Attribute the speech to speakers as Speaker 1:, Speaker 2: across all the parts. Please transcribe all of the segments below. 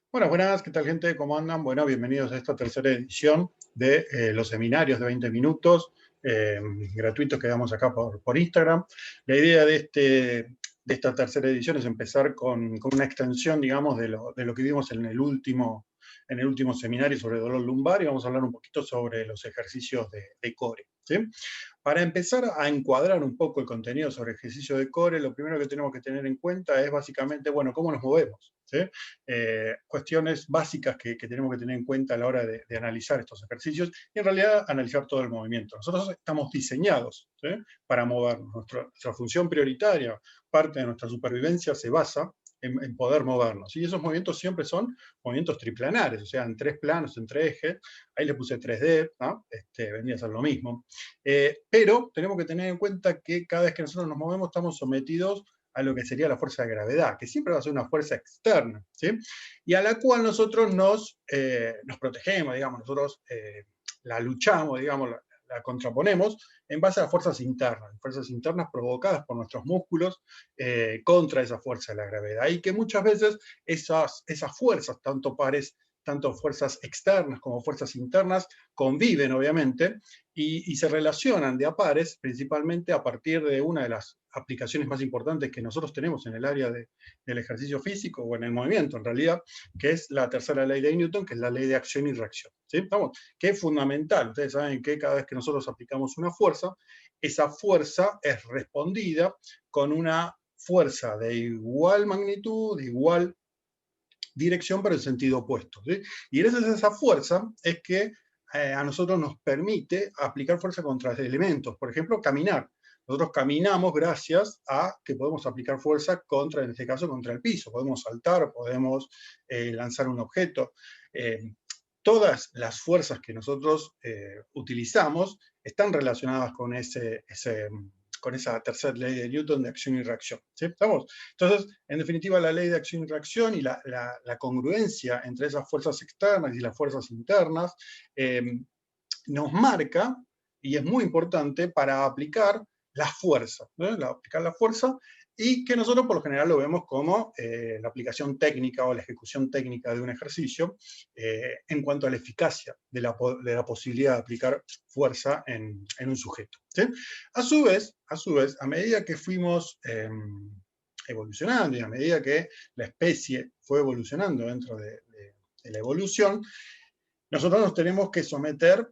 Speaker 1: Bueno, buenas, ¿qué tal gente? ¿Cómo andan? Bueno, bienvenidos a esta tercera edición de los seminarios de 20 minutos eh, gratuitos que damos acá por Instagram. La idea de esta tercera edición es empezar con una extensión, digamos, de lo que vimos en el último seminario sobre dolor lumbar, y vamos a hablar un poquito sobre los ejercicios de core, ¿sí? Para empezar a encuadrar un poco el contenido sobre ejercicio de core, lo primero que tenemos que tener en cuenta es básicamente, bueno, cómo nos movemos, ¿sí? Cuestiones básicas que tenemos que tener en cuenta a la hora de analizar estos ejercicios y en realidad analizar todo el movimiento. Nosotros estamos diseñados, ¿sí?, para movernos. Nuestra función prioritaria, parte de nuestra supervivencia, se basa en poder movernos. Y esos movimientos siempre son movimientos triplanares, o sea, en tres planos, en tres ejes. Ahí le puse 3D, ¿no? Vendría a ser lo mismo. Pero tenemos que tener en cuenta que cada vez que nosotros nos movemos estamos sometidos a lo que sería la fuerza de gravedad, que siempre va a ser una fuerza externa, ¿sí? Y a la cual nosotros nos protegemos, digamos, nosotros la luchamos, digamos, la contraponemos en base a fuerzas internas provocadas por nuestros músculos contra esa fuerza de la gravedad. Y que muchas veces esas fuerzas, tanto fuerzas externas como fuerzas internas, conviven, obviamente, y se relacionan de a pares, principalmente a partir de una de las aplicaciones más importantes que nosotros tenemos en el área del ejercicio físico o en el movimiento, en realidad, que es la tercera ley de Newton, que es la ley de acción y reacción, ¿sí? Vamos, que es fundamental. Ustedes saben que cada vez que nosotros aplicamos una fuerza, esa fuerza es respondida con una fuerza de igual magnitud, de igual dirección, pero en sentido opuesto, ¿sí? Y gracias a esa fuerza es que a nosotros nos permite aplicar fuerza contra elementos. Por ejemplo, caminar. Nosotros caminamos gracias a que podemos aplicar fuerza contra, en este caso, contra el piso. Podemos saltar, podemos lanzar un objeto. Todas las fuerzas que nosotros utilizamos están relacionadas con esa tercera ley de Newton de acción y reacción, ¿sí? ¿Estamos? Entonces, en definitiva, la ley de acción y reacción y la congruencia entre esas fuerzas externas y las fuerzas internas eh, nos marca, y es muy importante, para aplicar la fuerza, ¿no? Aplicar la fuerza, y que nosotros por lo general lo vemos como la aplicación técnica o la ejecución técnica de un ejercicio en cuanto a la eficacia de la posibilidad de aplicar fuerza en un sujeto, ¿sí? A su vez, a medida que fuimos evolucionando y a medida que la especie fue evolucionando dentro de la evolución, nosotros nos tenemos que someter,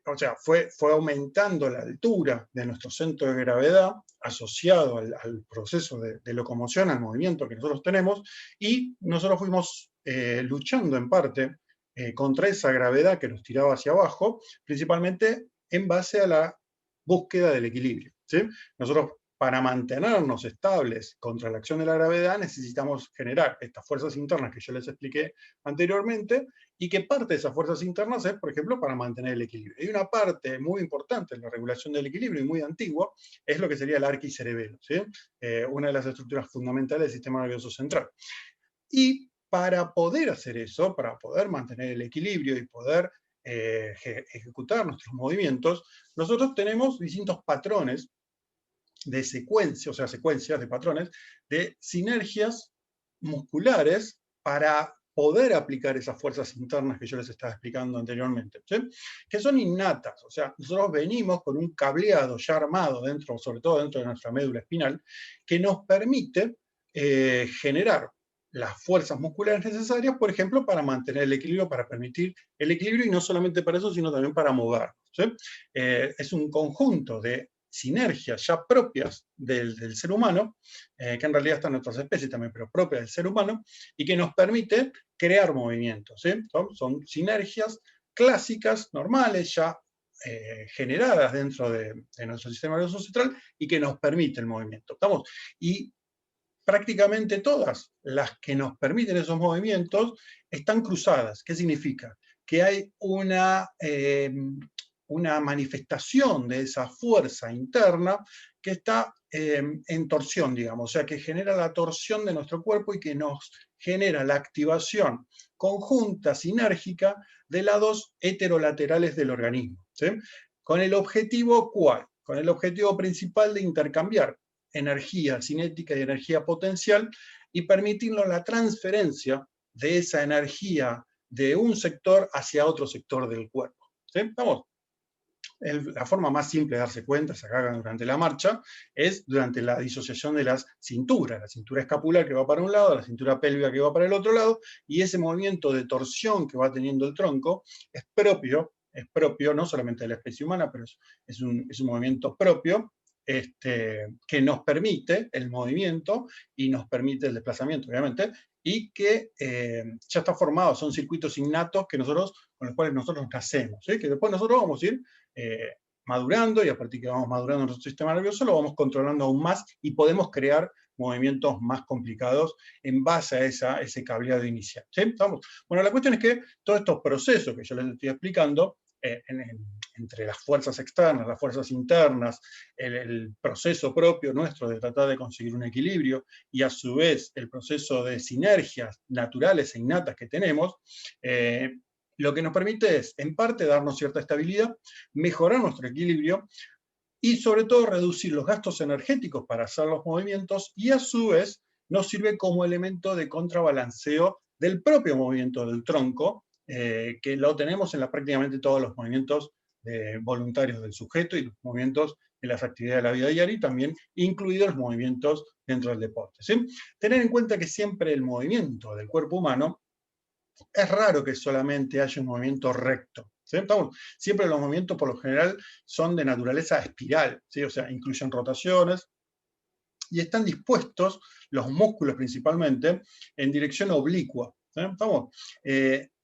Speaker 1: o sea, fue aumentando la altura de nuestro centro de gravedad asociado al proceso de locomoción, al movimiento que nosotros tenemos, y nosotros fuimos luchando en parte contra esa gravedad que nos tiraba hacia abajo, principalmente en base a la búsqueda del equilibrio, ¿sí? Nosotros, para mantenernos estables contra la acción de la gravedad, necesitamos generar estas fuerzas internas que yo les expliqué anteriormente, y que parte de esas fuerzas internas es, por ejemplo, para mantener el equilibrio. Y una parte muy importante en la regulación del equilibrio y muy antigua es lo que sería el arquicerebelo, ¿sí? Una de las estructuras fundamentales del sistema nervioso central. Y para poder hacer eso, para poder mantener el equilibrio y poder ejecutar nuestros movimientos, nosotros tenemos distintos patrones de secuencia, o sea, secuencias de patrones, de sinergias musculares para poder aplicar esas fuerzas internas que yo les estaba explicando anteriormente, ¿sí? Que son innatas. O sea, nosotros venimos con un cableado ya armado dentro, sobre todo dentro de nuestra médula espinal, que nos permite generar las fuerzas musculares necesarias, por ejemplo, para mantener el equilibrio, para permitir el equilibrio, y no solamente para eso, sino también para movernos, ¿sí? Es un conjunto de sinergias ya propias del ser humano, que en realidad están en otras especies también, pero propias del ser humano, y que nos permite crear movimientos, ¿sí? Son sinergias clásicas, normales, ya generadas dentro de nuestro sistema nervioso central, y que nos permite el movimiento. ¿Estamos? Y prácticamente todas las que nos permiten esos movimientos están cruzadas. ¿Qué significa? Que hay una manifestación de esa fuerza interna que está en torsión, digamos, o sea, que genera la torsión de nuestro cuerpo y que nos genera la activación conjunta, sinérgica, de lados heterolaterales del organismo, ¿sí? ¿Con el objetivo cuál? Con el objetivo principal de intercambiar energía cinética y energía potencial y permitirnos la transferencia de esa energía de un sector hacia otro sector del cuerpo. ¿Sí? ¿Estamos? La forma más simple de darse cuenta, se haga durante la marcha, es durante la disociación de las cinturas, la cintura escapular que va para un lado, la cintura pélvica que va para el otro lado, y ese movimiento de torsión que va teniendo el tronco es propio no solamente de la especie humana, pero es un movimiento propio, que nos permite el movimiento y nos permite el desplazamiento, obviamente, y que ya está formado, son circuitos innatos con los cuales nosotros nacemos, ¿sí? Que después nosotros vamos a ir madurando, y a partir que vamos madurando nuestro sistema nervioso, lo vamos controlando aún más y podemos crear movimientos más complicados en base a ese cableado inicial. ¿Sí? ¿Estamos? Bueno, la cuestión es que todos estos procesos que yo les estoy explicando, entre las fuerzas externas, las fuerzas internas, el proceso propio nuestro de tratar de conseguir un equilibrio, y a su vez el proceso de sinergias naturales e innatas que tenemos, lo que nos permite es, en parte, darnos cierta estabilidad, mejorar nuestro equilibrio y, sobre todo, reducir los gastos energéticos para hacer los movimientos, y a su vez nos sirve como elemento de contrabalanceo del propio movimiento del tronco, que lo tenemos en prácticamente todos los movimientos voluntarios del sujeto y los movimientos en las actividades de la vida diaria, y también incluidos los movimientos dentro del deporte. ¿Sí? Tener en cuenta que siempre el movimiento del cuerpo humano, es raro que solamente haya un movimiento recto. ¿Sí? Siempre los movimientos, por lo general, son de naturaleza espiral, ¿sí? O sea, incluyen rotaciones, y están dispuestos, los músculos principalmente, en dirección oblicua. ¿Sí?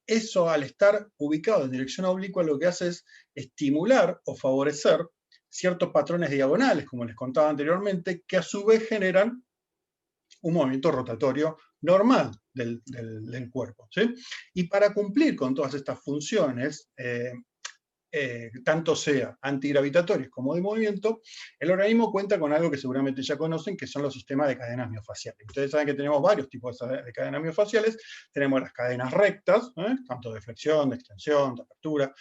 Speaker 1: Eso, al estar ubicado en dirección oblicua, lo que hace es estimular o favorecer ciertos patrones diagonales, como les contaba anteriormente, que a su vez generan un movimiento rotatorio normal del cuerpo. ¿Sí? Y para cumplir con todas estas funciones, tanto sea antigravitatorios como de movimiento, el organismo cuenta con algo que seguramente ya conocen, que son los sistemas de cadenas miofaciales. Ustedes saben que tenemos varios tipos de cadenas miofaciales. Tenemos las cadenas rectas, tanto de flexión, de extensión, de apertura,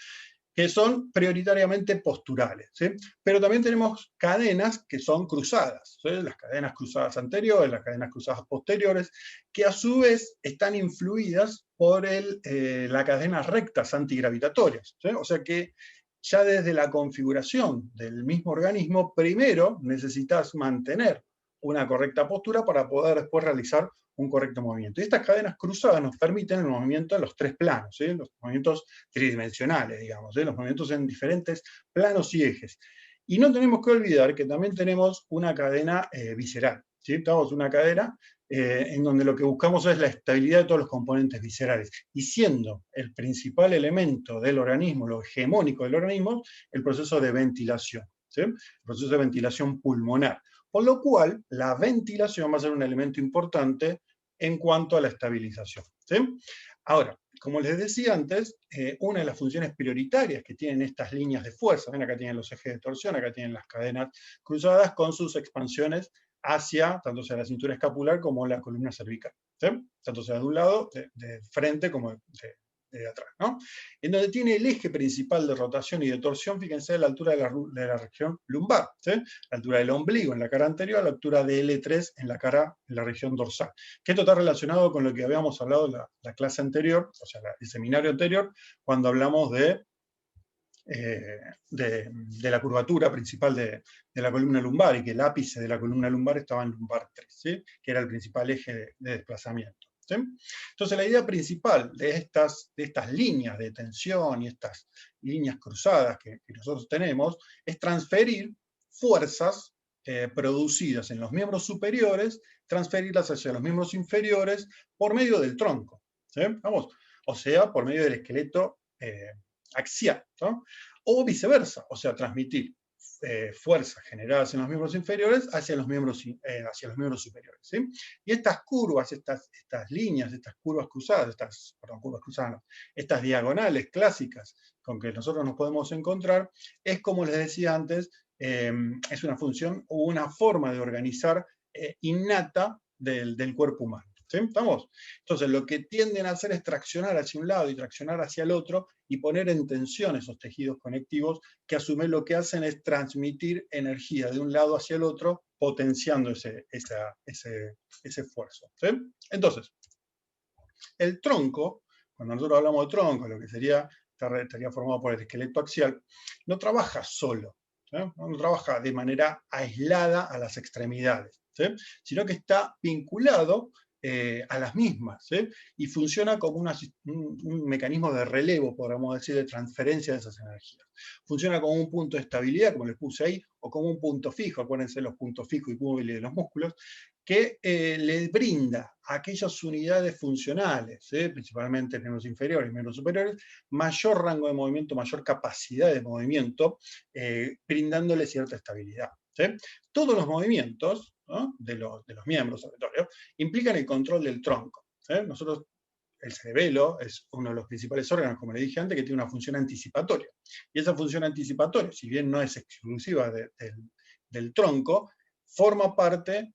Speaker 1: que son prioritariamente posturales, ¿sí? Pero también tenemos cadenas que son cruzadas, ¿sí? Las cadenas cruzadas anteriores, las cadenas cruzadas posteriores, que a su vez están influidas por las cadenas rectas antigravitatorias, ¿sí? O sea que ya desde la configuración del mismo organismo, primero necesitas mantener una correcta postura para poder después realizar un correcto movimiento. Y estas cadenas cruzadas nos permiten el movimiento en los tres planos, ¿sí? Los movimientos tridimensionales, digamos, ¿sí? Los movimientos en diferentes planos y ejes. Y no tenemos que olvidar que también tenemos una cadena visceral, ¿sí? Tenemos una cadena en donde lo que buscamos es la estabilidad de todos los componentes viscerales, y siendo el principal elemento del organismo, lo hegemónico del organismo, el proceso de ventilación, ¿sí? El proceso de ventilación pulmonar. Por lo cual, la ventilación va a ser un elemento importante en cuanto a la estabilización. ¿Sí? Ahora, como les decía antes, una de las funciones prioritarias que tienen estas líneas de fuerza, ven, acá tienen los ejes de torsión, acá tienen las cadenas cruzadas con sus expansiones hacia, tanto sea la cintura escapular como la columna cervical, ¿sí? Tanto sea de un lado, de frente, como de atrás, ¿no? En donde tiene el eje principal de rotación y de torsión, fíjense, a la altura de la región lumbar, ¿sí? La altura del ombligo en la cara anterior, a la altura de L3 en la región dorsal. Que esto está relacionado con lo que habíamos hablado en la clase anterior, o sea, el seminario anterior, cuando hablamos de la curvatura principal de la columna lumbar, y que el ápice de la columna lumbar estaba en lumbar 3, ¿sí? Que era el principal eje de desplazamiento. ¿Sí? Entonces, la idea principal de estas líneas de tensión y estas líneas cruzadas que nosotros tenemos es transferir fuerzas producidas en los miembros superiores, transferirlas hacia los miembros inferiores por medio del tronco. ¿Sí? Vamos, o sea, por medio del esqueleto axial, ¿no? O viceversa, o sea, transmitir fuerzas generadas en los miembros inferiores hacia los miembros superiores. ¿Sí? Y estas curvas, estas líneas, estas curvas cruzadas, estas diagonales clásicas con que nosotros nos podemos encontrar, es, como les decía antes, es una función o una forma de organizar innata del cuerpo humano. ¿Sí? ¿Estamos? Entonces, lo que tienden a hacer es traccionar hacia un lado y traccionar hacia el otro, y poner en tensión esos tejidos conectivos, que a su vez lo que hacen es transmitir energía de un lado hacia el otro, potenciando ese esfuerzo. ¿Sí? Entonces, El tronco, cuando nosotros hablamos de tronco, lo que estaría formado por el esqueleto axial, no trabaja solo, ¿sí? No trabaja de manera aislada a las extremidades, ¿sí? Sino que está vinculado a las mismas, ¿sí? Y funciona como un mecanismo de relevo, podríamos decir, de transferencia de esas energías. Funciona como un punto de estabilidad, como les puse ahí, o como un punto fijo, acuérdense los puntos fijos y móviles de los músculos, que le brinda a aquellas unidades funcionales, principalmente miembros inferiores y miembros superiores, mayor rango de movimiento, mayor capacidad de movimiento, brindándole cierta estabilidad, ¿sí? Todos los movimientos, ¿no?, de los miembros, sobre todo, implican el control del tronco. Nosotros, el cerebelo es uno de los principales órganos, como le dije antes, que tiene una función anticipatoria. Y esa función anticipatoria, si bien no es exclusiva del tronco, forma parte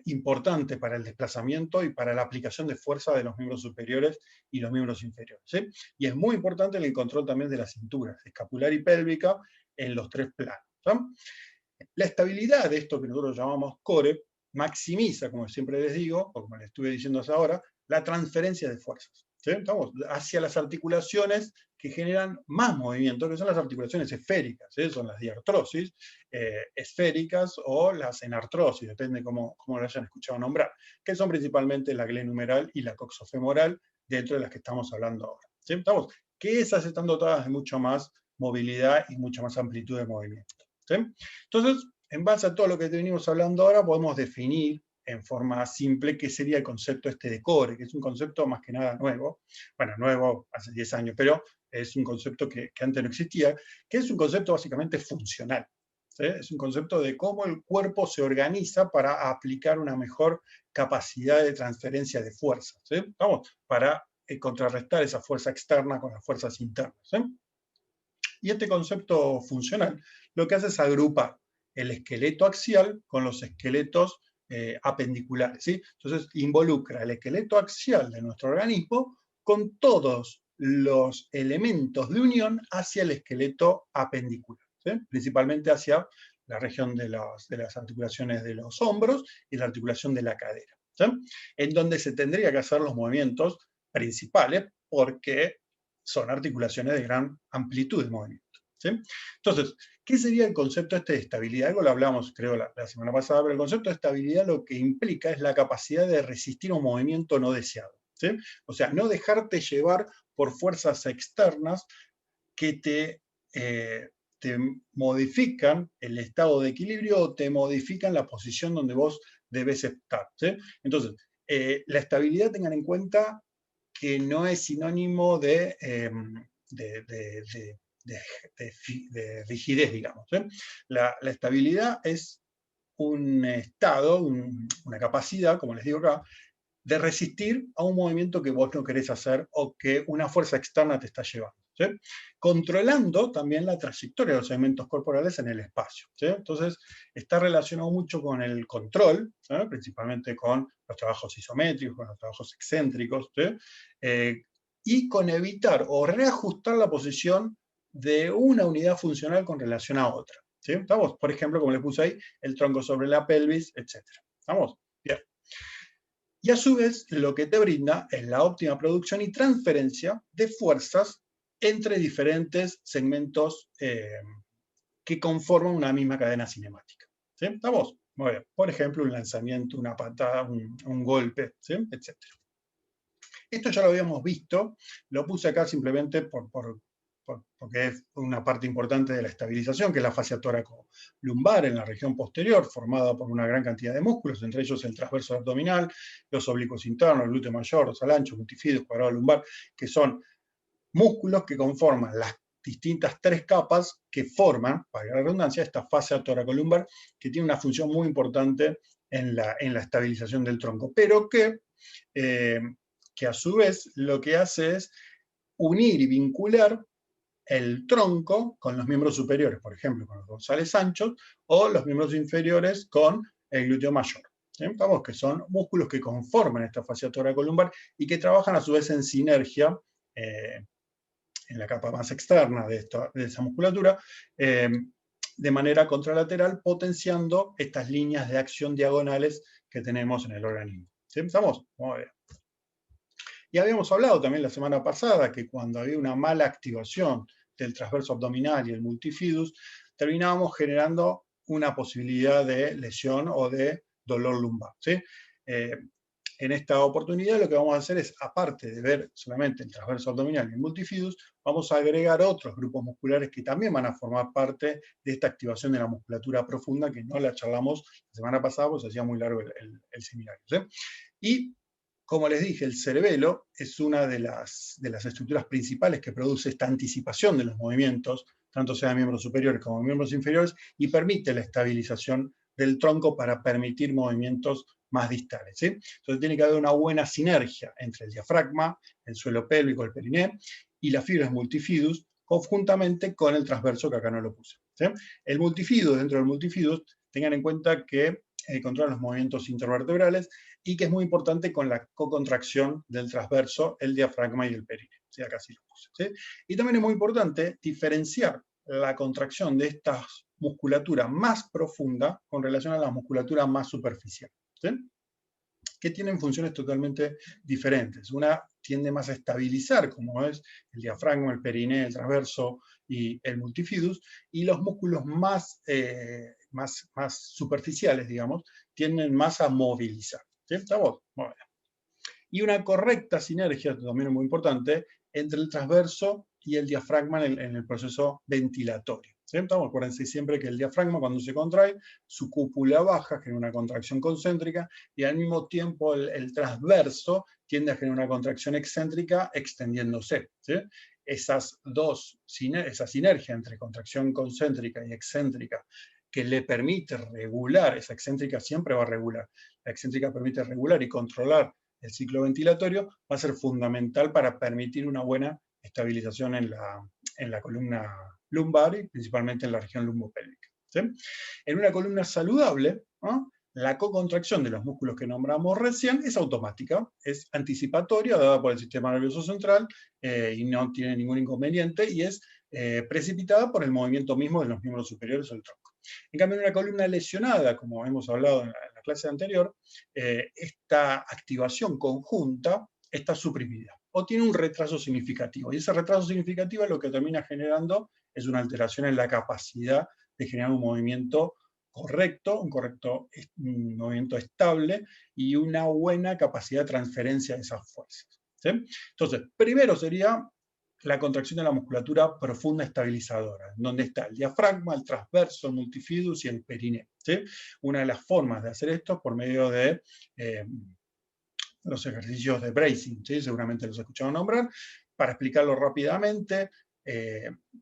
Speaker 1: importante para el desplazamiento y para la aplicación de fuerza de los miembros superiores y los miembros inferiores, ¿sí? Y es muy importante el control también de las cinturas, escapular y pélvica, en los tres planos, ¿sí? La estabilidad de esto que nosotros llamamos core maximiza, como siempre les digo, o como les estuve diciendo hasta ahora, la transferencia de fuerzas, ¿sí? Estamos hacia las articulaciones que generan más movimiento, que son las articulaciones esféricas, ¿sí? Son las diartrosis esféricas o las enartrosis, depende cómo lo hayan escuchado nombrar, que son principalmente la glenumeral y la coxofemoral, dentro de las que estamos hablando ahora, ¿sí? Estamos, que esas están dotadas de mucha más movilidad y mucha más amplitud de movimiento, ¿sí? Entonces, en base a todo lo que venimos hablando ahora, podemos definir en forma simple qué sería el concepto este de core, que es un concepto más que nada nuevo, bueno, nuevo hace 10 años, pero es un concepto que antes no existía, que es un concepto básicamente funcional, ¿sí? Es un concepto de cómo el cuerpo se organiza para aplicar una mejor capacidad de transferencia de fuerzas, ¿sí? Vamos, para contrarrestar esa fuerza externa con las fuerzas internas, ¿sí? Y este concepto funcional lo que hace es agrupar el esqueleto axial con los esqueletos apendiculares, ¿sí? Entonces involucra el esqueleto axial de nuestro organismo con todos los elementos de unión hacia el esqueleto apendicular, ¿sí? Principalmente hacia la región de las articulaciones de los hombros y la articulación de la cadera, ¿sí? En donde se tendría que hacer los movimientos principales, porque son articulaciones de gran amplitud de movimiento, ¿sí? Entonces, ¿qué sería el concepto este de estabilidad? Algo lo hablamos, creo, la semana pasada, pero el concepto de estabilidad lo que implica es la capacidad de resistir un movimiento no deseado, ¿sí? O sea, no dejarte llevar por fuerzas externas que te modifican el estado de equilibrio o te modifican la posición donde vos debes estar, ¿sí? Entonces, la estabilidad, tengan en cuenta que no es sinónimo de rigidez, digamos, ¿sí? La estabilidad es un estado, una capacidad, como les digo acá, de resistir a un movimiento que vos no querés hacer o que una fuerza externa te está llevando, ¿sí? Controlando también la trayectoria de los elementos corporales en el espacio, ¿sí? Entonces, está relacionado mucho con el control, ¿sí? Principalmente con los trabajos isométricos, con los trabajos excéntricos, ¿sí? Y con evitar o reajustar la posición de una unidad funcional con relación a otra, ¿sí? ¿Estamos? Por ejemplo, como les puse ahí, el tronco sobre la pelvis, etc. ¿Estamos? Bien. Y a su vez, lo que te brinda es la óptima producción y transferencia de fuerzas entre diferentes segmentos que conforman una misma cadena cinemática, ¿sí? ¿Estamos? Muy bien. Por ejemplo, un lanzamiento, una patada, un golpe, ¿sí? Etc. Esto ya lo habíamos visto, lo puse acá simplemente porque es una parte importante de la estabilización, que es la fascia tóraco-lumbar en la región posterior, formada por una gran cantidad de músculos, entre ellos el transverso abdominal, los oblicuos internos, el glúteo mayor, dorsal ancho, multifidos, cuadrado lumbar, que son músculos que conforman las distintas tres capas que forman, para la redundancia, esta fascia tóraco-lumbar, que tiene una función muy importante en la estabilización del tronco, pero que a su vez lo que hace es unir y vincular el tronco con los miembros superiores, por ejemplo, con los dorsales anchos, o los miembros inferiores con el glúteo mayor. ¿Sí? Vamos, que son músculos que conforman esta fascia tóraco-lumbar y que trabajan a su vez en sinergia en la capa más externa de esa musculatura, de manera contralateral, potenciando estas líneas de acción diagonales que tenemos en el organismo. ¿Sí? ¿Estamos? Muy bien. Y habíamos hablado también la semana pasada que cuando había una mala activación del transverso abdominal y el multifidus, terminábamos generando una posibilidad de lesión o de dolor lumbar, ¿sí? En esta oportunidad lo que vamos a hacer es, aparte de ver solamente el transverso abdominal y el multifidus, vamos a agregar otros grupos musculares que también van a formar parte de esta activación de la musculatura profunda, que no la charlamos la semana pasada, pues hacía muy largo el seminario, ¿sí? Y, como les dije, el cerebelo es una de las estructuras principales que produce esta anticipación de los movimientos, tanto sea de miembros superiores como de miembros inferiores, y permite la estabilización del tronco para permitir movimientos más distales, ¿sí? Entonces tiene que haber una buena sinergia entre el diafragma, el suelo pélvico, el periné, y las fibras multifidus, conjuntamente con el transverso, que acá no lo puse, ¿sí? El multifidus, dentro del multifidus, tengan en cuenta que controla los movimientos intervertebrales y que es muy importante con la cocontracción del transverso, el diafragma y el periné. ¿Sí? Acá sí lo puse, ¿sí? Y también es muy importante diferenciar la contracción de esta musculatura más profunda con relación a la musculatura más superficial, ¿sí? Que tienen funciones totalmente diferentes. Una tiende más a estabilizar, como es el diafragma, el periné, el transverso y el multifidus, y los músculos más superficiales, digamos, tienden más a movilizar. ¿Sí? ¿Estamos? Bueno. Y una correcta sinergia, también es muy importante, entre el transverso y el diafragma en el proceso ventilatorio. ¿Sí? Acuérdense siempre que el diafragma, cuando se contrae, su cúpula baja, genera una contracción concéntrica, y al mismo tiempo el transverso tiende a generar una contracción excéntrica extendiéndose. ¿Sí? Esa sinergia entre contracción concéntrica y excéntrica, que le permite regular, esa excéntrica siempre va a regular, la excéntrica permite regular y controlar el ciclo ventilatorio, va a ser fundamental para permitir una buena estabilización en la columna lumbar y principalmente en la región lumbopélvica, ¿sí? En una columna saludable, ¿no?, la cocontracción de los músculos que nombramos recién es automática, es anticipatoria, dada por el sistema nervioso central, y no tiene ningún inconveniente, y es precipitada por el movimiento mismo de los miembros superiores del tronco. En cambio, en una columna lesionada, como hemos hablado en la clase anterior, esta activación conjunta está suprimida o tiene un retraso significativo. Y ese retraso significativo lo que termina generando es una alteración en la capacidad de generar un movimiento correcto, un movimiento estable y una buena capacidad de transferencia de esas fuerzas, ¿sí? Entonces, primero sería la contracción de la musculatura profunda estabilizadora, donde está el diafragma, el transverso, el multifidus y el periné, ¿sí? Una de las formas de hacer esto es por medio de los ejercicios de bracing, ¿sí? Seguramente los he escuchado nombrar. Para explicarlo rápidamente,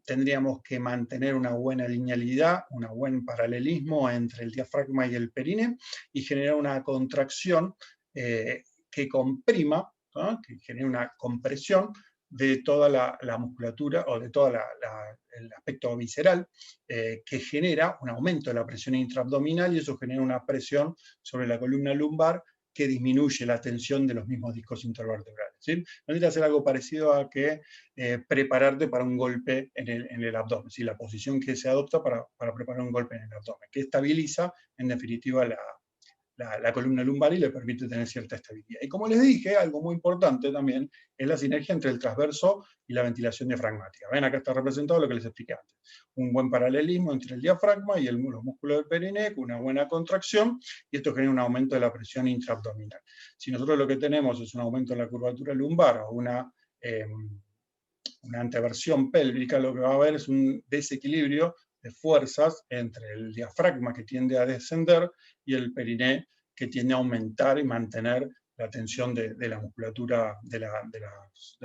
Speaker 1: tendríamos que mantener una buena linealidad, un buen paralelismo entre el diafragma y el periné y generar una contracción que comprima, ¿no?, que genere una compresión de toda la musculatura o de todo el aspecto visceral, que genera un aumento de la presión intraabdominal y eso genera una presión sobre la columna lumbar que disminuye la tensión de los mismos discos intervertebrales, ¿sí? No necesitas hacer algo parecido a que prepararte para un golpe en el abdomen, ¿sí? La posición que se adopta para preparar un golpe en el abdomen, que estabiliza en definitiva la columna lumbar y le permite tener cierta estabilidad. Y como les dije, algo muy importante también es la sinergia entre el transverso y la ventilación diafragmática. Ven, acá está representado lo que les expliqué antes. Un buen paralelismo entre el diafragma y los músculos del periné, con una buena contracción, y esto genera un aumento de la presión intraabdominal. Si nosotros lo que tenemos es un aumento en la curvatura lumbar o una anteversión pélvica, lo que va a haber es un desequilibrio de fuerzas entre el diafragma, que tiende a descender, y el periné, que tiende a aumentar y mantener la tensión de la musculatura de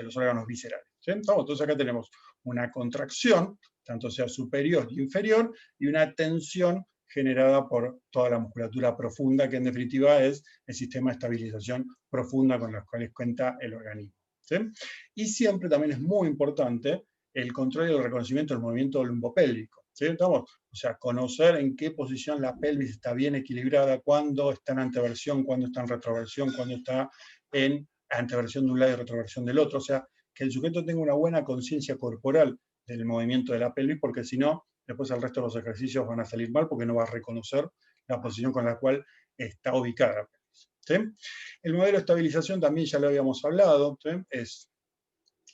Speaker 1: los órganos viscerales, ¿sí? Entonces acá tenemos una contracción, tanto sea superior y inferior, y una tensión generada por toda la musculatura profunda, que en definitiva es el sistema de estabilización profunda con los cuales cuenta el organismo, ¿sí? Y siempre también es muy importante el control y el reconocimiento del movimiento lumbopélvico, ¿sí? O sea, conocer en qué posición la pelvis está bien equilibrada, cuándo está en anteversión, cuándo está en retroversión, cuándo está en anteversión de un lado y retroversión del otro. O sea, que el sujeto tenga una buena conciencia corporal del movimiento de la pelvis, porque si no, después el resto de los ejercicios van a salir mal porque no va a reconocer la posición con la cual está ubicada la pelvis. ¿sí? El modelo de estabilización también ya lo habíamos hablado, ¿sí?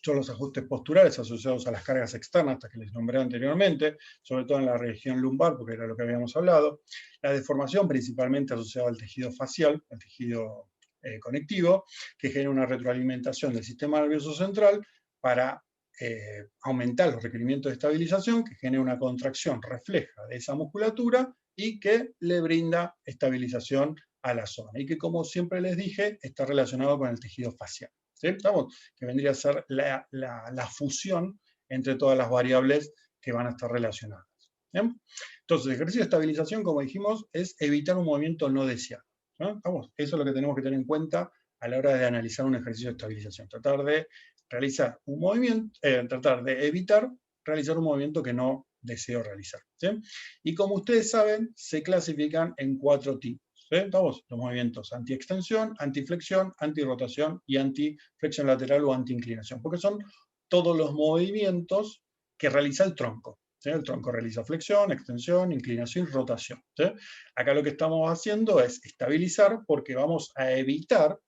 Speaker 1: Son los ajustes posturales asociados a las cargas externas, hasta que les nombré anteriormente, sobre todo en la región lumbar, porque era lo que habíamos hablado. La deformación principalmente asociada al tejido facial, al tejido conectivo, que genera una retroalimentación del sistema nervioso central para aumentar los requerimientos de estabilización, que genera una contracción refleja de esa musculatura y que le brinda estabilización a la zona. Y que, como siempre les dije, está relacionado con el tejido facial. ¿Sí? ¿Estamos? Que vendría a ser la fusión entre todas las variables que van a estar relacionadas. ¿Bien? Entonces, el ejercicio de estabilización, como dijimos, es evitar un movimiento no deseado. ¿No? ¿Estamos? Eso es lo que tenemos que tener en cuenta a la hora de analizar un ejercicio de estabilización. Tratar de realizar un movimiento, tratar de evitar realizar un movimiento que no deseo realizar. ¿Sí? Y como ustedes saben, se clasifican en 4 tipos. ¿Sí? Estamos, los movimientos anti-extensión, anti-flexión, anti-rotación y anti-flexión lateral o anti-inclinación, porque son todos los movimientos que realiza el tronco. ¿Sí? El tronco realiza flexión, extensión, inclinación y rotación. ¿Sí? Acá lo que estamos haciendo es estabilizar porque vamos a evitar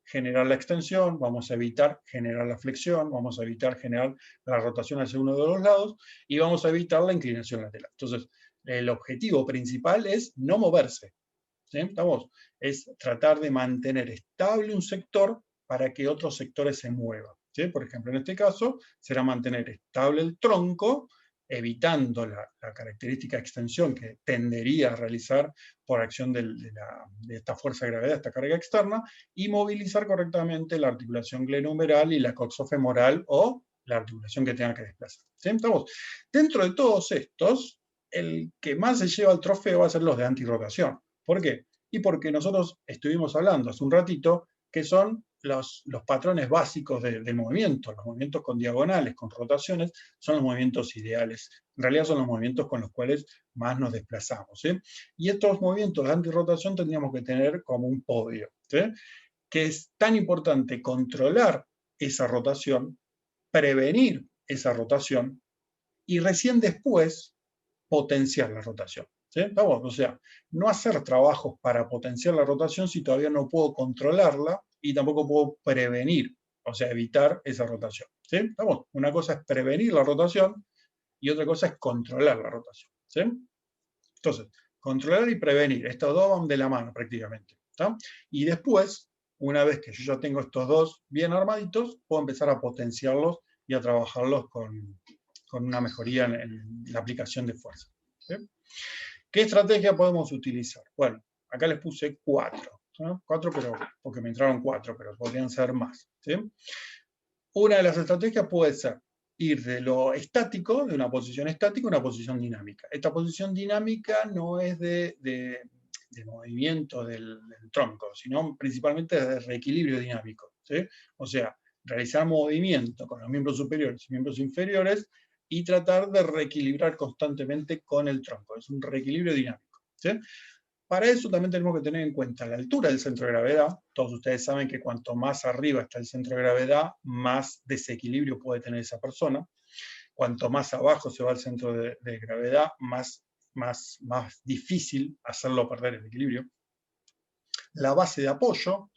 Speaker 1: generar la extensión, vamos a evitar generar la flexión, vamos a evitar generar la rotación hacia uno de los lados y vamos a evitar la inclinación lateral. Entonces, el objetivo principal es no moverse. ¿Sí? ¿Estamos? Es tratar de mantener estable un sector para que otros sectores se muevan. ¿Sí? Por ejemplo, en este caso, será mantener estable el tronco, evitando la característica de extensión que tendería a realizar por acción de esta fuerza de gravedad, esta carga externa, y movilizar correctamente la articulación glenohumeral y la coxofemoral o la articulación que tenga que desplazar. ¿Sí? ¿Estamos? Dentro de todos estos, el que más se lleva el trofeo va a ser los de antirrotación. ¿Por qué? Y porque nosotros estuvimos hablando hace un ratito que son los patrones básicos del movimiento, los movimientos con diagonales, con rotaciones, son los movimientos ideales. En realidad son los movimientos con los cuales más nos desplazamos. ¿Sí? Y estos movimientos de antirrotación tendríamos que tener como un podio. ¿Sí? Que es tan importante controlar esa rotación, prevenir esa rotación y recién después potenciar la rotación. ¿Sí? O sea, no hacer trabajos para potenciar la rotación si todavía no puedo controlarla y tampoco puedo prevenir, o sea, evitar esa rotación. ¿Sí? ¿Estamos? Una cosa es prevenir la rotación y otra cosa es controlar la rotación. ¿Sí? Entonces, controlar y prevenir, estos dos van de la mano prácticamente. ¿Tá? Y después, una vez que yo ya tengo estos dos bien armaditos, puedo empezar a potenciarlos y a trabajarlos con una mejoría en la aplicación de fuerza. ¿Sí? ¿Qué estrategia podemos utilizar? Bueno, acá les puse 4. ¿no? 4, pero, porque me entraron 4, pero podrían ser más. ¿Sí? Una de las estrategias puede ser ir de lo estático, de una posición estática, a una posición dinámica. Esta posición dinámica no es de movimiento del tronco, sino principalmente de reequilibrio dinámico. ¿Sí? O sea, realizar movimiento con los miembros superiores y miembros inferiores y tratar de reequilibrar constantemente con el tronco. Es un reequilibrio dinámico. ¿Sí? Para eso también tenemos que tener en cuenta la altura del centro de gravedad. Todos ustedes saben que cuanto más arriba está el centro de gravedad, más desequilibrio puede tener esa persona. Cuanto más abajo se va el centro de gravedad, más difícil hacerlo perder el equilibrio. La base de apoyo,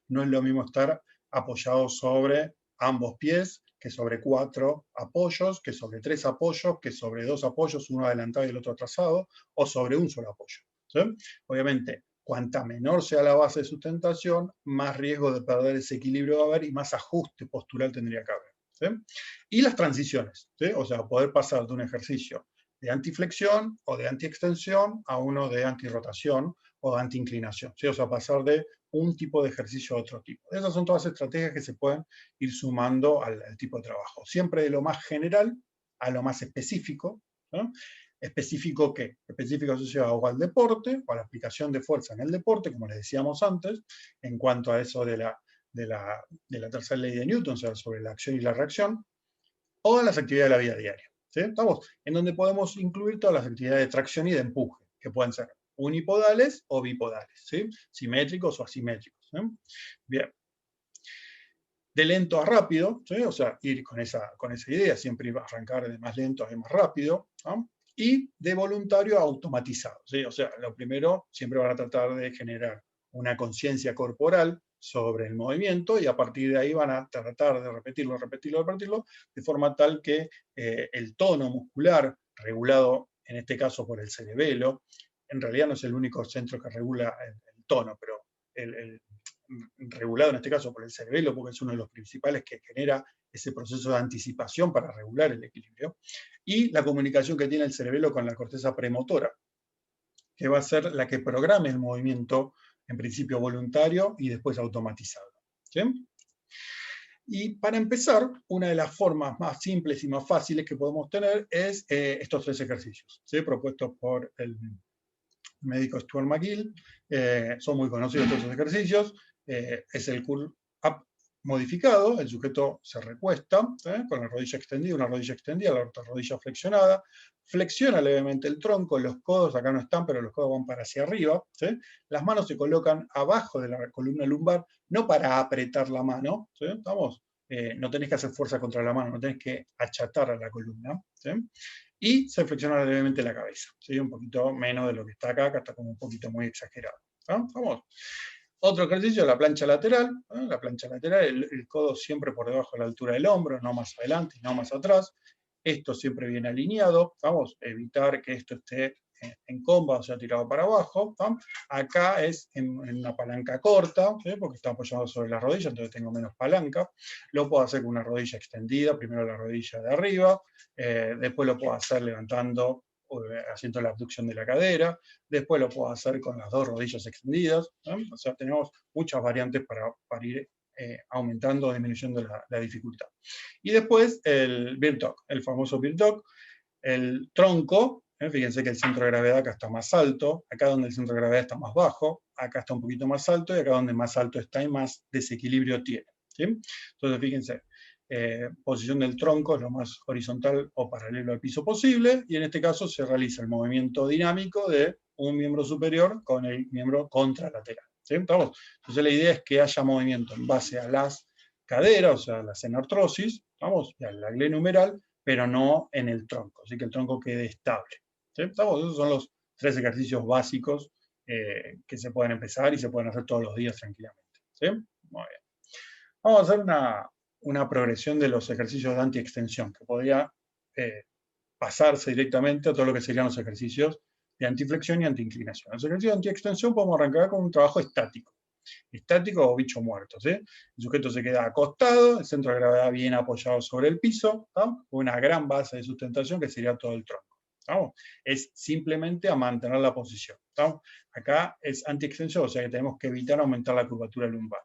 Speaker 1: no es lo mismo estar apoyado sobre ambos pies que sobre 4 apoyos, que sobre 3 apoyos, que sobre 2 apoyos, uno adelantado y el otro atrasado, o sobre un solo apoyo. ¿Sí? Obviamente, cuanta menor sea la base de sustentación, más riesgo de perder ese equilibrio va a haber y más ajuste postural tendría que haber. ¿Sí? Y las transiciones, ¿sí? O sea, poder pasar de un ejercicio de antiflexión o de antiextensión a uno de antirrotación o de antiinclinación, ¿sí? O sea, pasar de un tipo de ejercicio a otro tipo. Esas son todas estrategias que se pueden ir sumando al tipo de trabajo. Siempre de lo más general a lo más específico, ¿no? ¿Específico qué? Específico asociado al deporte o a la aplicación de fuerza en el deporte, como les decíamos antes, en cuanto a eso de la tercera ley de Newton, o sea, sobre la acción y la reacción, o a las actividades de la vida diaria. ¿Sí? ¿Estamos? En donde podemos incluir todas las actividades de tracción y de empuje, que pueden ser unipodales o bipodales, ¿sí? Simétricos o asimétricos. ¿Sí? Bien. De lento a rápido, ¿sí? O sea, ir con esa idea, siempre iba a arrancar de más lento a más rápido, ¿no? Y de voluntario a automatizado, ¿sí? O sea, lo primero, siempre van a tratar de generar una conciencia corporal sobre el movimiento y a partir de ahí van a tratar de repetirlo, de forma tal que el tono muscular, regulado en este caso por el cerebelo, en realidad no es el único centro que regula el tono, pero regulado en este caso por el cerebelo, porque es uno de los principales que genera ese proceso de anticipación para regular el equilibrio, y la comunicación que tiene el cerebelo con la corteza premotora, que va a ser la que programe el movimiento, en principio voluntario y después automatizado. ¿Sí? Y para empezar, una de las formas más simples y más fáciles que podemos tener es estos 3 ejercicios, ¿sí? Propuestos por el médico Stuart McGill. Son muy conocidos estos ejercicios. Es el curl up modificado, el sujeto se recuesta con la rodilla extendida, una rodilla extendida, la otra rodilla flexionada, flexiona levemente el tronco, los codos acá no están, pero los codos van para hacia arriba, ¿sí? Las manos se colocan abajo de la columna lumbar, no para apretar la mano, ¿sí? ¿Estamos? No tenés que hacer fuerza contra la mano, no tenés que achatar a la columna, ¿sí? Y se flexiona levemente la cabeza, ¿sí? Un poquito menos de lo que está acá, acá está como un poquito muy exagerado. ¿No? Vamos. Otro ejercicio, la plancha lateral. ¿No? La plancha lateral, el codo siempre por debajo de la altura del hombro, no más adelante, no más atrás. Esto siempre bien alineado. Vamos a evitar que esto esté en comba, o sea, tirado para abajo. ¿no? Acá es en una palanca corta, ¿sí? Porque está apoyado sobre la rodilla, entonces tengo menos palanca. Lo puedo hacer con una rodilla extendida, primero la rodilla de arriba, después lo puedo hacer levantando, haciendo la abducción de la cadera, después lo puedo hacer con las 2 rodillas extendidas, ¿no? O sea, tenemos muchas variantes para ir aumentando o disminuyendo la dificultad. Y después el Bird Dog, el famoso Bird Dog, el tronco, fíjense que el centro de gravedad acá está más alto, acá donde el centro de gravedad está más bajo, acá está un poquito más alto y acá donde más alto está y más desequilibrio tiene. ¿Sí? Entonces fíjense, posición del tronco es lo más horizontal o paralelo al piso posible, y en este caso se realiza el movimiento dinámico de un miembro superior con el miembro contralateral. ¿Sí? ¿Estamos? Entonces la idea es que haya movimiento en base a las caderas, o sea, la senartrosis, ¿estamos? Y a la glenumeral, pero no en el tronco, así que el tronco quede estable. ¿Sí? ¿Estamos? Esos son los 3 ejercicios básicos que se pueden empezar y se pueden hacer todos los días tranquilamente. ¿Sí? Muy bien. Vamos a hacer una progresión de los ejercicios de antiextensión, que podría pasarse directamente a todo lo que serían los ejercicios de antiflexión y antiinclinación. Los ejercicios de antiextensión podemos arrancar con un trabajo estático. Estático o bicho muerto. ¿Sí? El sujeto se queda acostado, el centro de gravedad bien apoyado sobre el piso, con una gran base de sustentación que sería todo el tronco. ¿Estamos? Es simplemente a mantener la posición. ¿Estamos? Acá es antiextensión, o sea que tenemos que evitar aumentar la curvatura lumbar.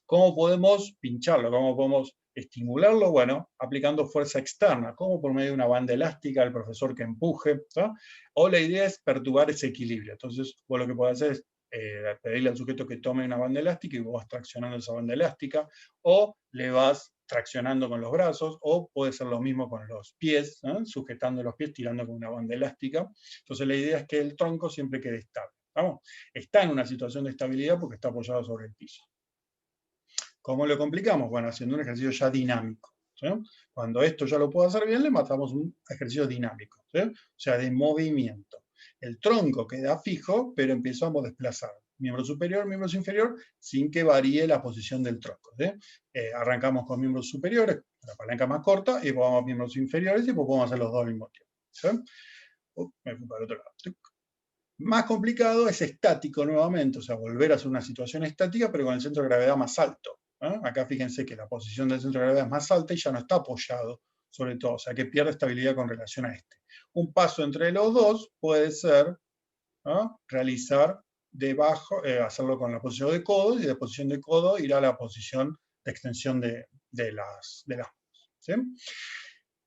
Speaker 1: ¿Cómo podemos pincharlo? ¿Cómo podemos estimularlo? Bueno, aplicando fuerza externa, como por medio de una banda elástica, el profesor que empuje, ¿no? O la idea es perturbar ese equilibrio. Entonces, vos lo que podés hacer es pedirle al sujeto que tome una banda elástica y vos vas traccionando esa banda elástica, o le vas traccionando con los brazos, o puede ser lo mismo con los pies, ¿no? Sujetando los pies, tirando con una banda elástica. Entonces la idea es que el tronco siempre quede estable. ¿Vamos? Está en una situación de estabilidad porque está apoyado sobre el piso. ¿Cómo lo complicamos? Bueno, haciendo un ejercicio ya dinámico. ¿Sí? Cuando esto ya lo puedo hacer bien, le matamos un ejercicio dinámico, ¿sí? O sea, de movimiento. El tronco queda fijo, pero empezamos a desplazar miembro superior, miembro inferior, sin que varíe la posición del tronco. ¿Sí? Arrancamos con miembros superiores, la palanca más corta, y vamos a miembros inferiores, y pues podemos hacer los dos al mismo tiempo. ¿Sí? Me fui para el otro lado. Más complicado es estático nuevamente, o sea, volver a hacer una situación estática, pero con el centro de gravedad más alto. Acá fíjense que la posición del centro de gravedad es más alta y ya no está apoyado sobre todo, o sea que pierde estabilidad con relación a este. Un paso entre los dos puede ser realizar debajo, hacerlo con la posición de codo, y de posición de codo ir a la posición de extensión de las manos. ¿Sí?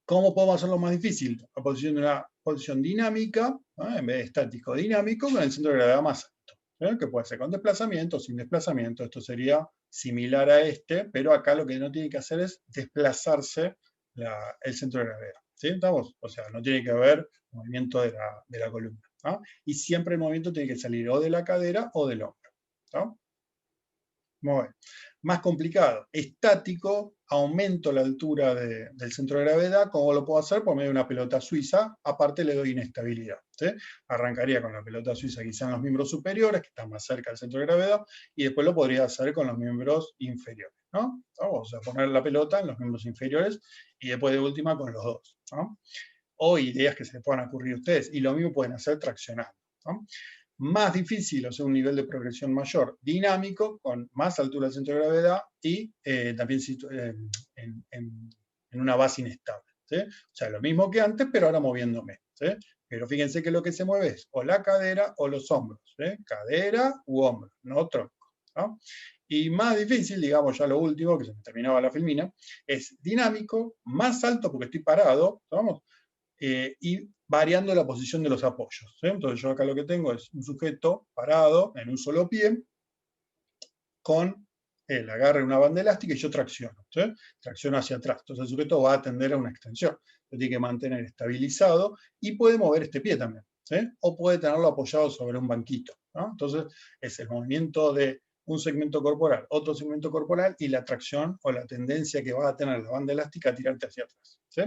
Speaker 1: ¿Cómo podemos hacerlo más difícil? A posición de una posición dinámica, en vez de estático dinámico, con el centro de gravedad más alto, que puede ser con desplazamiento o sin desplazamiento. Esto sería similar a este, pero acá lo que no tiene que hacer es desplazarse el centro de gravedad. ¿Sí? ¿Estamos? O sea, no tiene que haber movimiento de la columna. ¿no? Y siempre el movimiento tiene que salir o de la cadera o del hombro. ¿no? Muy bien. Más complicado, estático, aumento la altura del centro de gravedad. ¿Cómo lo puedo hacer? Por medio de una pelota suiza, aparte le doy inestabilidad. ¿Sí? Arrancaría con la pelota suiza quizá en los miembros superiores, que están más cerca del centro de gravedad, y después lo podría hacer con los miembros inferiores, ¿no? Vamos a poner la pelota en los miembros inferiores, y después de última con los dos, ¿no? O ideas que se puedan ocurrir a ustedes, y lo mismo pueden hacer traccionando, ¿no? Más difícil, o sea, un nivel de progresión mayor, dinámico, con más altura del centro de gravedad y también en una base inestable. ¿Sí? O sea, lo mismo que antes, pero ahora moviéndome. ¿Sí? Pero fíjense que lo que se mueve es o la cadera o los hombros. ¿Sí? Cadera u hombro, no tronco, ¿no? Y más difícil, digamos ya lo último, que se me terminaba la filmina, es dinámico, más alto porque estoy parado, ¿vamos? Y variando la posición de los apoyos. ¿Sí? Entonces yo acá lo que tengo es un sujeto parado en un solo pie con el agarre de una banda elástica y yo tracciono. ¿Sí? Tracciono hacia atrás. Entonces el sujeto va a tender a una extensión. Lo tiene que mantener estabilizado y puede mover este pie también. ¿Sí? O puede tenerlo apoyado sobre un banquito, ¿no? Entonces es el movimiento de un segmento corporal, otro segmento corporal y la tracción o la tendencia que va a tener la banda elástica a tirarte hacia atrás. ¿Sí?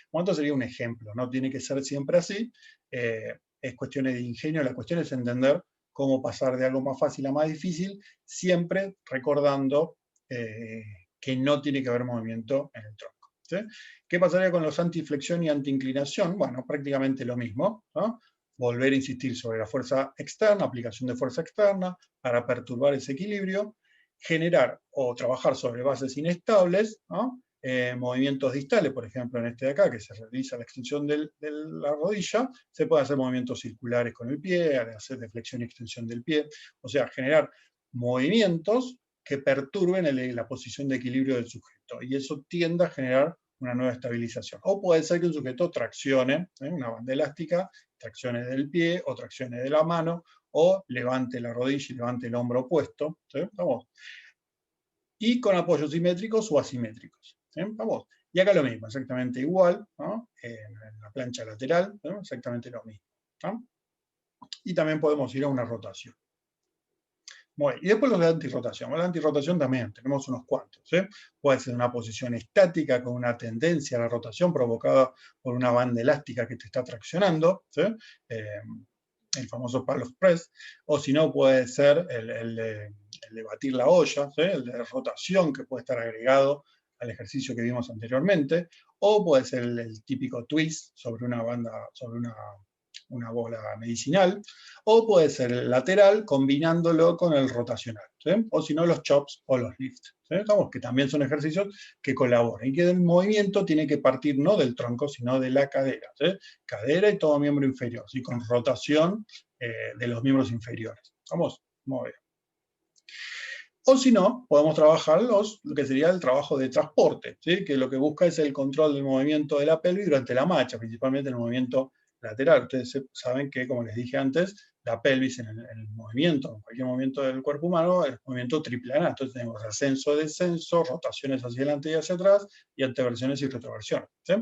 Speaker 1: Bueno, esto sería un ejemplo, no tiene que ser siempre así, es cuestión de ingenio, la cuestión es entender cómo pasar de algo más fácil a más difícil, siempre recordando que no tiene que haber movimiento en el tronco. ¿Sí? ¿Qué pasaría con los antiflexión y antiinclinación? Bueno, prácticamente lo mismo, ¿no? Volver a insistir sobre la fuerza externa, aplicación de fuerza externa para perturbar ese equilibrio, generar o trabajar sobre bases inestables, ¿no? Movimientos distales, por ejemplo, en este de acá, que se realiza la extensión de la rodilla, se puede hacer movimientos circulares con el pie, hacer de flexión y extensión del pie, o sea, generar movimientos que perturben la posición de equilibrio del sujeto, y eso tiende a generar una nueva estabilización. O puede ser que un sujeto traccione, una banda elástica, traccione del pie o traccione de la mano, o levante la rodilla y levante el hombro opuesto. ¿Sí? Vamos. Y con apoyos simétricos o asimétricos. ¿Sí? Vamos. Y acá lo mismo, exactamente igual, ¿no? En la plancha lateral, ¿no? Exactamente lo mismo. ¿No? Y también podemos ir a una rotación. Bueno, y después los de antirrotación. La antirrotación también, tenemos unos cuantos. ¿Sí? Puede ser una posición estática con una tendencia a la rotación provocada por una banda elástica que te está traccionando, ¿sí? El famoso Pavlov Press, o si no puede ser el de batir la olla, ¿sí? El de rotación que puede estar agregado al ejercicio que vimos anteriormente, o puede ser el típico twist sobre una banda, sobre una bola medicinal, o puede ser el lateral combinándolo con el rotacional, ¿sí? O si no los chops o los lifts, ¿sí? Estamos, que también son ejercicios que colaboran y que el movimiento tiene que partir no del tronco, sino de la cadera, ¿sí? Cadera y todo miembro inferior, ¿sí? Con rotación de los miembros inferiores. Vamos, muy bien. O si no, podemos trabajar lo que sería el trabajo de transporte, ¿sí? Que lo que busca es el control del movimiento de la pelvis durante la marcha, principalmente el movimiento lateral. Ustedes saben que, como les dije antes, la pelvis en el movimiento, en cualquier movimiento del cuerpo humano, es movimiento triple A. Entonces tenemos ascenso, descenso, rotaciones hacia adelante y hacia atrás, y anteversiones y retroversiones. ¿Sí?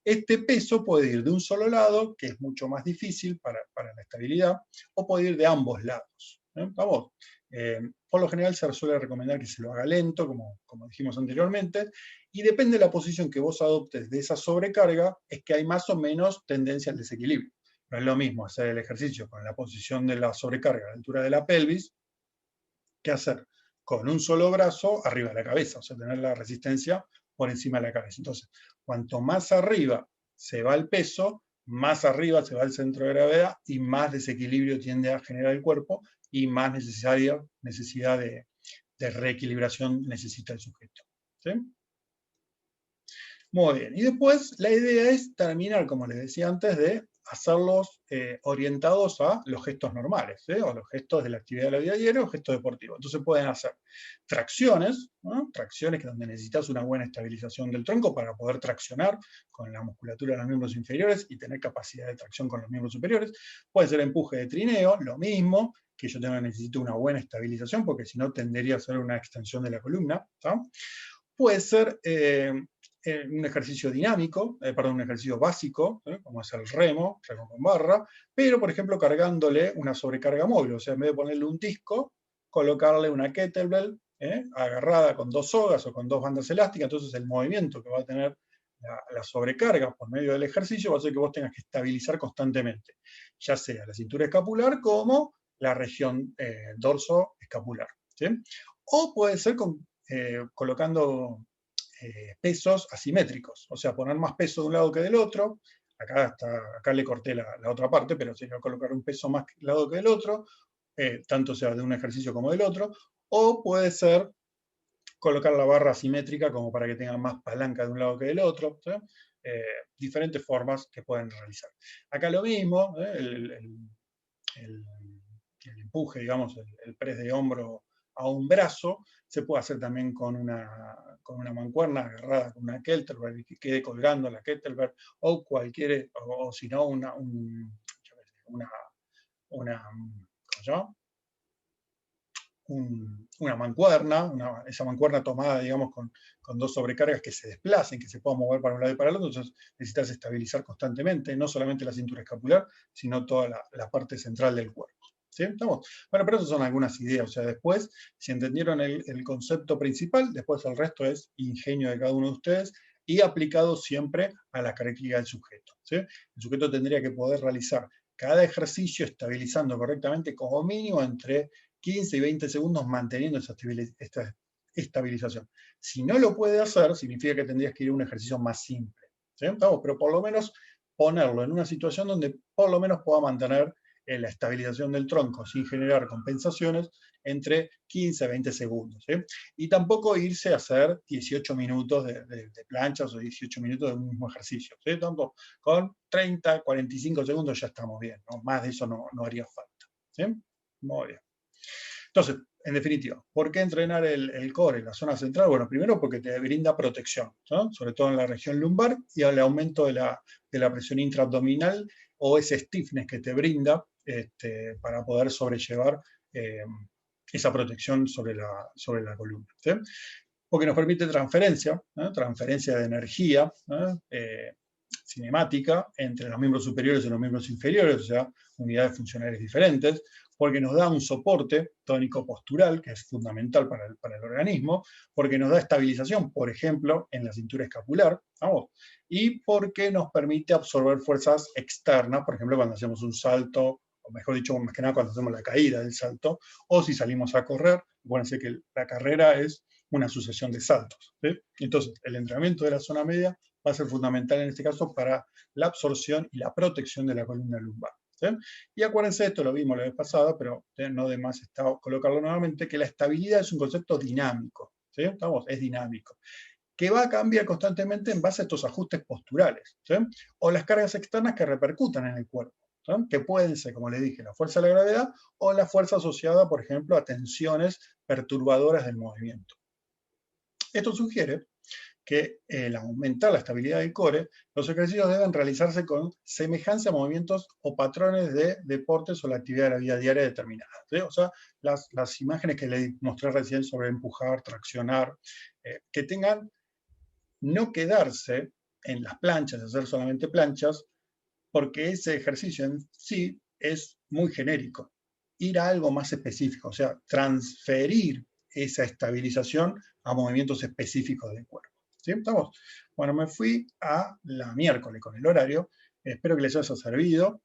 Speaker 1: Este peso puede ir de un solo lado, que es mucho más difícil para la estabilidad, o puede ir de ambos lados. ¿Vamos? Por lo general se suele recomendar que se lo haga lento, como dijimos anteriormente, y depende de la posición que vos adoptes de esa sobrecarga, es que hay más o menos tendencia al desequilibrio. No es lo mismo hacer el ejercicio con la posición de la sobrecarga a la altura de la pelvis, que hacer con un solo brazo arriba de la cabeza, o sea, tener la resistencia por encima de la cabeza. Entonces, cuanto más arriba se va el peso, más arriba se va el centro de gravedad y más desequilibrio tiende a generar el cuerpo y más necesidad de reequilibración necesita el sujeto. ¿Sí? Muy bien. Y después la idea es terminar, como les decía antes, de hacerlos orientados a los gestos normales, ¿sí? O los gestos de la actividad de la vida diaria o gestos deportivos. Entonces pueden hacer tracciones, ¿no? Tracciones que donde necesitas una buena estabilización del tronco para poder traccionar con la musculatura de los miembros inferiores y tener capacidad de tracción con los miembros superiores. Puede ser empuje de trineo, lo mismo, que yo necesito una buena estabilización porque si no tendería a ser una extensión de la columna, ¿no? Puede ser un ejercicio dinámico, un ejercicio básico, como es el remo con barra, pero por ejemplo cargándole una sobrecarga móvil, o sea, en vez de ponerle un disco, colocarle una kettlebell agarrada con 2 sogas o con 2 bandas elásticas, entonces el movimiento que va a tener la sobrecarga por medio del ejercicio va a hacer que vos tengas que estabilizar constantemente, ya sea la cintura escapular como la región dorso-escapular. ¿Sí? O puede ser colocando pesos asimétricos, o sea, poner más peso de un lado que del otro. Acá le corté la otra parte, pero sería colocar un peso más de un lado que del otro, tanto sea de un ejercicio como del otro, o puede ser colocar la barra asimétrica como para que tenga más palanca de un lado que del otro. ¿Sí? Diferentes formas que pueden realizar. Acá lo mismo, el empuje, digamos, el press de hombro a un brazo, se puede hacer también con una mancuerna agarrada con una kettlebell y que quede colgando la kettlebell, o cualquier, o si no, una ¿cómo se llama? Una mancuerna, esa mancuerna tomada, digamos, con 2 sobrecargas que se desplacen, que se puedan mover para un lado y para el otro, entonces necesitas estabilizar constantemente, no solamente la cintura escapular, sino toda la parte central del cuerpo. ¿Sí? ¿Estamos? Bueno, pero esas son algunas ideas, o sea, después, si entendieron el concepto principal, después el resto es ingenio de cada uno de ustedes y aplicado siempre a la característica del sujeto. ¿Sí? El sujeto tendría que poder realizar cada ejercicio estabilizando correctamente como mínimo entre 15 y 20 segundos manteniendo esta estabilización. Si no lo puede hacer, significa que tendrías que ir a un ejercicio más simple. ¿Sí? Pero por lo menos ponerlo en una situación donde por lo menos pueda mantener la estabilización del tronco sin generar compensaciones entre 15 a 20 segundos. ¿Sí? Y tampoco irse a hacer 18 minutos de planchas o 18 minutos de un mismo ejercicio. ¿Sí? Tampoco. Con 30, 45 segundos ya estamos bien. ¿No? Más de eso no haría falta. ¿Sí? Muy bien. Entonces, en definitiva, ¿por qué entrenar el core en la zona central? Bueno, primero porque te brinda protección, ¿no? Sobre todo en la región lumbar y al aumento de la presión intraabdominal o ese stiffness que te brinda para poder sobrellevar esa protección sobre la columna. ¿Sí? Porque nos permite transferencia, ¿no? Transferencia de energía, ¿no? Cinemática entre los miembros superiores y los miembros inferiores, o sea, unidades funcionales diferentes, porque nos da un soporte tónico-postural, que es fundamental para el organismo, porque nos da estabilización, por ejemplo, en la cintura escapular, ¿vamos? Y porque nos permite absorber fuerzas externas, por ejemplo, cuando hacemos un salto, o mejor dicho, más que nada cuando hacemos la caída del salto, o si salimos a correr. Acuérdense que la carrera es una sucesión de saltos. ¿Sí? Entonces, el entrenamiento de la zona media va a ser fundamental en este caso para la absorción y la protección de la columna lumbar. ¿Sí? Y acuérdense, esto lo vimos la vez pasada, pero no de más está colocarlo nuevamente, que la estabilidad es un concepto dinámico. ¿Sí? Es dinámico, que va a cambiar constantemente en base a estos ajustes posturales, ¿sí? O las cargas externas que repercutan en el cuerpo, ¿sí? Que pueden ser, como les dije, la fuerza de la gravedad o la fuerza asociada, por ejemplo, a tensiones perturbadoras del movimiento. Esto sugiere que al aumentar la estabilidad del core, los ejercicios deben realizarse con semejanza a movimientos o patrones de deportes o la actividad de la vida diaria determinada. ¿Sí? O sea, las imágenes que les mostré recién sobre empujar, traccionar, que tengan no quedarse en las planchas, hacer solamente planchas, porque ese ejercicio en sí es muy genérico. Ir a algo más específico, o sea, transferir esa estabilización a movimientos específicos del cuerpo. ¿Sí? ¿Estamos? Bueno, me fui a la miércoles con el horario. Espero que les haya servido.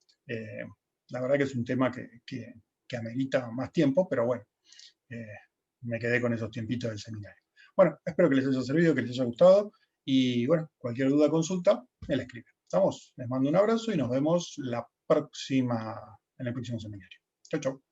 Speaker 1: La verdad que es un tema que amerita más tiempo, pero bueno, me quedé con esos tiempitos del seminario. Bueno, espero que les haya servido, que les haya gustado. Y bueno, cualquier duda o consulta, me la escriben. ¿Estamos? Les mando un abrazo y nos vemos en el próximo seminario. Chau, chau.